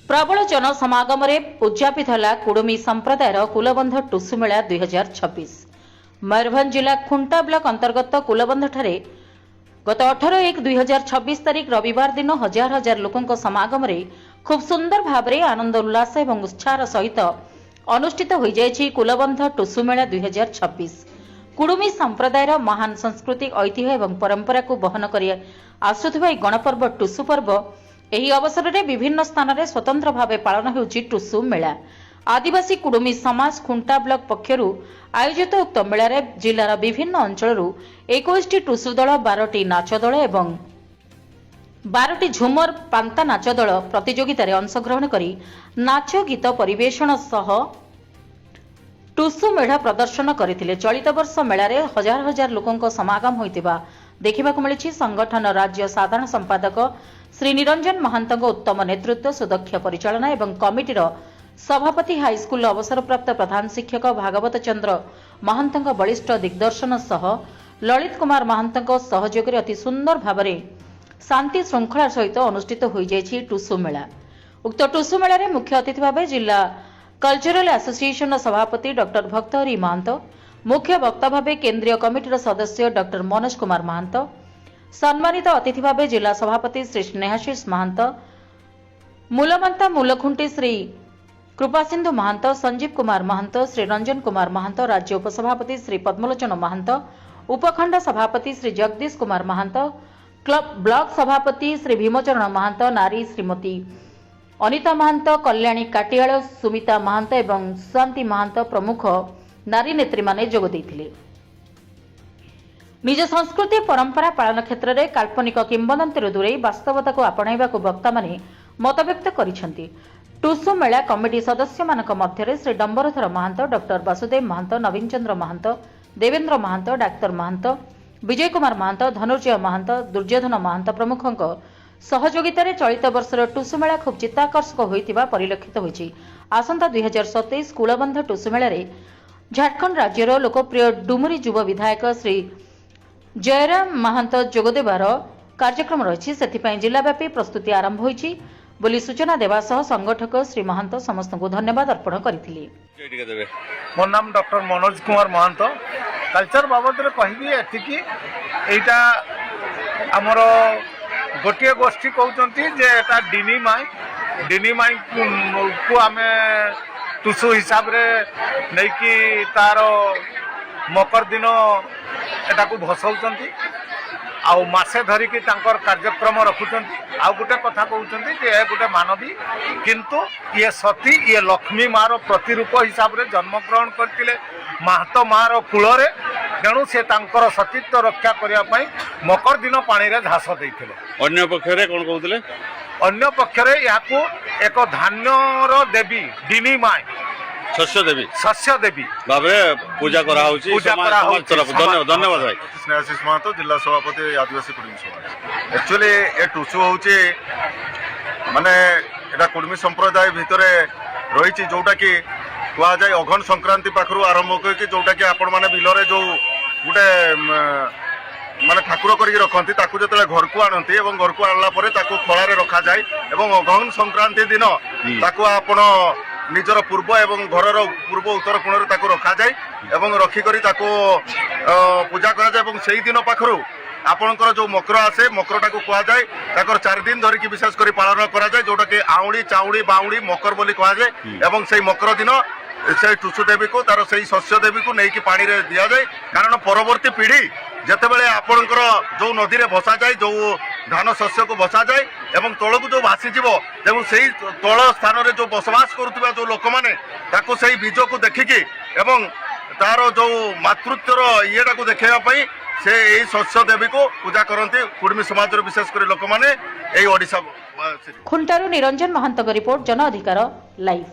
प्रबल जनसमागम उद्यापित है कुडुमी संप्रदायर कुलबंध टुसु मेला 2026। मयूरभंज जिला खुंटा ब्लॉक अंतर्गत कुलबंध ठारे गत 18/1/2026 तारीख रविवार दिन हजार हजार लोकों समागम खूब सुंदर भाव में आनंद उल्लास और उत्साह सहित अनुष्ठित हो जाएगी कुलबंध टुसु मेला 2026। कुडुमी संप्रदायर महान सांस्कृतिक ऐतिह्य और परंपरा को बहन कर आसुवा गणपर्व टुसु पर्व ଏହି ଅବସରରେ ବିଭିନ୍ନ ସ୍ଥାନରେ ସ୍ୱତନ୍ତ୍ର ଭାବେ ପାଳନ ହେଉଛି ଟୁସୁ ମେଳା। ଆଦିବାସୀ କୁଡୁମୀ ସମାଜ ଖୁଣ୍ଟା ବ୍ଲକ ପକ୍ଷରୁ ଆୟୋଜିତ ଉକ୍ତ ମେଳାରେ ଜିଲ୍ଲାର ବିଭିନ୍ନ ଅଞ୍ଚଳରୁ 21ଟି ଟୁସୁ ଦଳ, 12ଟି ନାଚ ଦଳ ଏବଂ 12ଟି ଝୁମର ପାନ୍ତା ନାଚ ଦଳ ପ୍ରତିଯୋଗିତାରେ ଅଂଶଗ୍ରହଣ କରି ନାଚ ଗୀତ ପରିବେଷଣ ସହ ଟୁସୁ ମେଢ ପ୍ରଦର୍ଶନ କରିଥିଲେ। ଚଳିତ ବର୍ଷ ମେଳାରେ ହଜାର ହଜାର ଲୋକଙ୍କ ସମାଗମ ହୋଇଥିବା ଦେଖିବାକୁ ମିଳିଛି। ସଂଗଠନ ରାଜ୍ୟ ସାଧାରଣ ସମ୍ପାଦକ श्री निरंजन महांत उत्तम नेतृत्व, सुदक्ष परिचालना एवं कमिटीर सभापति हाईस्कूल अवसरप्राप्त प्रधान शिक्षक भागवत चंद्र महांत बलिष्ठ दिग्दर्शन सह ललित कुमार महांत सहयोग अति सुंदर भाव शांति श्रृंखला सहित अनुष्ठित हो जाएगी टुसु मेला। उक्त टुसु मेला मुख्य अतिथि भाव जिला कल्चरल एसोसिएशन सभापति डॉक्टर भक्तहरी महांत, मुख्य वक्ता भाव केंद्रीय कमिटीर सदस्य डॉक्टर मनोज कुमार महांत, सम्मानित अतिथि भाव जिला सभापति श्री स्नेहाशीष महांत, मूलमंता मूलखुंटी श्री कृपासिंधु महांत, संजीव कुमार महांत, श्री रंजन कुमार महांत, राज्य उपसभापति श्री पद्मलोचन महांत, उपखंड सभापति श्री जगदीश कुमार महांत, क्लब ब्लॉक सभापति श्री भीमचरण महांत, नारी श्रीमती अनिता महांत, कल्याणी काटियाल, सुमिता महांत एवं शांति महांत प्रमुख नारी नेत्री माने जोग देथिले। निज संस्कृति परंपरा पालन क्षेत्र में काल्पनिक किंवदंती दूरे वास्तवता को आपणाइबा को वक्ता माने मतव्यक्त करिसेंति। टुसु मेला कमिटी सदस्य मानक मध्य श्री डंबरधर महांत, डॉक्टर वासुदेव महांत, नवीन चंद्र महांत, देवेंद्र महांत, डाक्तर महांत, विजय कुमार महांत, धनुर्जय महांत, दुर्योधन महांत प्रमुखों सहयोगितार चलित वर्षर टुसु मेला खूब चित्ताकर्षक होइतिबा परिलक्षित होइछि। आसंता 2027 कुलबंध टुसु मेला रे झारखंड राज्यर लोकप्रिय डुमरी युव विधायक श्री जयराम महांत जोगदेवार कार्यक्रम रही से जिलाव्यापी प्रस्तुति आरंभ होइछि बोली सूचना देवा सह संगठक श्री महांत समस्त को धन्यवाद अर्पण करथिले। मोर नाम डॉक्टर मनोज कुमार महांत। कल्चर बाबद कहबी एतिकी एटा हमर गोटे गोष्ठी कहउचंती जे एटा डिनी माई को आमे टुसु हिसाब रे नै कि तार मकर दिन एटा को भसौचंती आउ मासे धरिकी तांकर कार्यक्रम रखुचंती। आउ गोटे कथा कहउचंती जे ए गोटे मानवी किंतु ये सती ये लक्ष्मी मार प्रतिरूप हिसाब रे जन्म ग्रहण करथिले महतो मार कुलरे, तेणु से तांकर सतीत्व रक्षा करिया पई मकर दिन पानी रे घास देइथिले। अन्य पक्षरे कोन कहउतले? अन्य पक्षरे याकू एक धान्यर देवी डिनी माई शस्य देवी भावे पूजा करा होची। धन्यवाद भाई। स्नेहाशीष महातो, जिला सभापति आदिवासी कुडुमी समाज। एक्चुअली ए टुसु होची माने एटा कुडुमी संप्रदाय भितरे रहिची जोटा कि कुआ जाय अघन संक्रांति पाखरु आरंभ करके जोटा कि आपण माने बिलरे जो गुटे माने ठाकुर करी रखती ताकू जतले घर को आनती एवं घर को आनला परे ताकू खळारे रखा जाय एवं अघन संक्रांति दिन ताकू आपण निजर पूर्व एवं घरर पूर्व उत्तर कोण ताकू रखा जाय एवं रखी करी ताकू पूजा करा जाय एवं सेही दिन पाखरु आपणकर जो मकर आसे मकरटा को कहा जाए ताकर 4 दिन धरिकी विशेष करी पालन करा जाय जोटा कि आउणी चाउणी बाउणी मकर बोली कहा जाय एवं सेही मकर दिन से टुसु देवी को तार से शस्य देवी को नहीं कि पानी रे दिया जाए। कारण परवर्ती पीढ़ी जेतेबेले आपणकर जो नदी रे भसा जाए जो धान शस्य को भसा जाए एवं तलकू जो भासी जीवो एवं सेही तल स्थान रे जो बसवास करुवा जो लोक माने ताको सेही बीज को देखिकी एवं तार जो मातृत्वर इएटा को देखा से यही शस्य देवी को पूजा करती कुडुमी समाज विशेष कर लोक माने एही ओडिशा। खुंटारू निरंजन महांत रिपोर्ट, जन अधिकार लाइव।